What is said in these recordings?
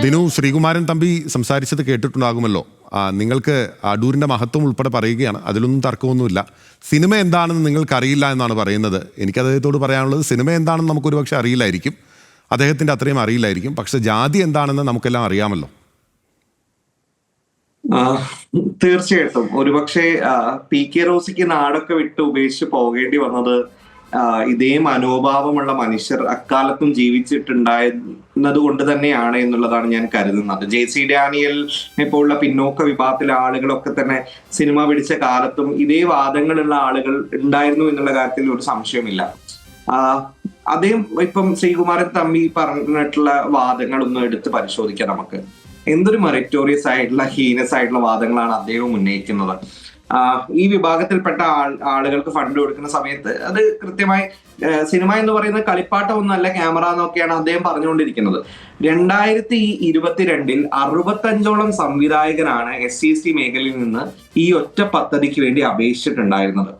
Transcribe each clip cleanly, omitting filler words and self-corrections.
ദിനു, ശ്രീകുമാരൻ തമ്പി സംസാരിച്ചത് കേട്ടിട്ടുണ്ടാകുമല്ലോ. നിങ്ങൾക്ക് അടൂരിൻ്റെ മഹത്വം ഉൾപ്പെടെ പറയുകയാണ്, അതിലൊന്നും തർക്കമൊന്നുമില്ല. സിനിമ എന്താണെന്ന് നിങ്ങൾക്കറിയില്ല എന്നാണ് പറയുന്നത്. എനിക്ക് അദ്ദേഹത്തോട് പറയാനുള്ളത്, സിനിമ എന്താണെന്ന് നമുക്കൊരു പക്ഷേ അറിയില്ലായിരിക്കും, അദ്ദേഹത്തിൻ്റെ അത്രയും അറിയില്ലായിരിക്കും, പക്ഷെ ജാതി എന്താണെന്ന് നമുക്കെല്ലാം അറിയാമല്ലോ. തീർച്ചയായിട്ടും ഒരുപക്ഷെ PK റോസിക്ക് നാടൊക്കെ വിട്ട് ഉപേക്ഷിച്ച് പോകേണ്ടി വന്നത് ഇതേ മനോഭാവമുള്ള മനുഷ്യർ അക്കാലത്തും ജീവിച്ചിട്ടുണ്ടായിരുന്നത് കൊണ്ട് തന്നെയാണ് എന്നുള്ളതാണ് ഞാൻ കരുതുന്നത്. JC ഡാനിയലിനെ പോലുള്ള പിന്നോക്ക വിഭാഗത്തിലെ ആളുകളൊക്കെ തന്നെ സിനിമ പിടിച്ച കാലത്തും ഇതേ വാദങ്ങളുള്ള ആളുകൾ ഉണ്ടായിരുന്നു എന്നുള്ള കാര്യത്തിൽ ഒരു സംശയമില്ല. അദ്ദേഹം ഇപ്പം ശ്രീകുമാരൻ തമ്പി പറഞ്ഞിട്ടുള്ള വാദങ്ങളൊന്നും എടുത്ത് പരിശോധിക്കാം നമുക്ക്. എന്തൊരു മെറിറ്റോറിയസ് ആയിട്ടുള്ള ഹീനസ് ആയിട്ടുള്ള വാദങ്ങളാണ് അദ്ദേഹം ഉന്നയിക്കുന്നത്. ഈ വിഭാഗത്തിൽപ്പെട്ട ആളുകൾക്ക് ഫണ്ട് കൊടുക്കുന്ന സമയത്ത് അത് കൃത്യമായി സിനിമ എന്ന് പറയുന്നത് കളിപ്പാട്ടം ഒന്നല്ല, ക്യാമറ എന്നൊക്കെയാണ് അദ്ദേഹം പറഞ്ഞുകൊണ്ടിരിക്കുന്നത്. 2022 65ഓളം സംവിധായകരാണ് SCST മേഖലയിൽ നിന്ന് ഈ ഒറ്റ പദ്ധതിക്ക് വേണ്ടി അപേക്ഷിച്ചിട്ടുണ്ടായിരുന്നത്.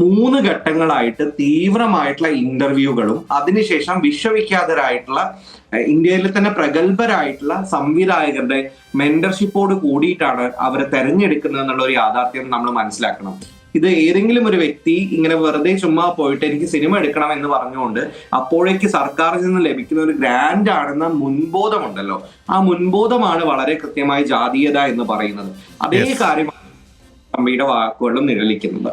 3 ഘട്ടങ്ങളായിട്ട് തീവ്രമായിട്ടുള്ള ഇന്റർവ്യൂകളും അതിനുശേഷം വിശ്വവിഖ്യാതരായിട്ടുള്ള ഇന്ത്യയിൽ തന്നെ പ്രഗത്ഭരായിട്ടുള്ള സംവിധായകരുടെ മെന്റർഷിപ്പോട് കൂടിയിട്ടാണ് അവരെ തെരഞ്ഞെടുക്കുന്നത് എന്നുള്ള ഒരു യാഥാർത്ഥ്യം നമ്മൾ മനസ്സിലാക്കണം. ഇത് ഏതെങ്കിലും ഒരു വ്യക്തി ഇങ്ങനെ വെറുതെ ചുമ്മാ പോയിട്ട് എനിക്ക് സിനിമ എടുക്കണം എന്ന് പറഞ്ഞുകൊണ്ട് അപ്പോഴേക്ക് സർക്കാരിൽ നിന്ന് ലഭിക്കുന്ന ഒരു ഗ്രാന്റ് ആണെന്ന മുൻബോധമുണ്ടല്ലോ, ആ മുൻബോധമാണ് വളരെ കൃത്യമായി ജാതീയത എന്ന് പറയുന്നത്. അതേ കാര്യമാണ് തമ്പിയുടെ വാക്കുകളിലും നിഴലിക്കുന്നത്.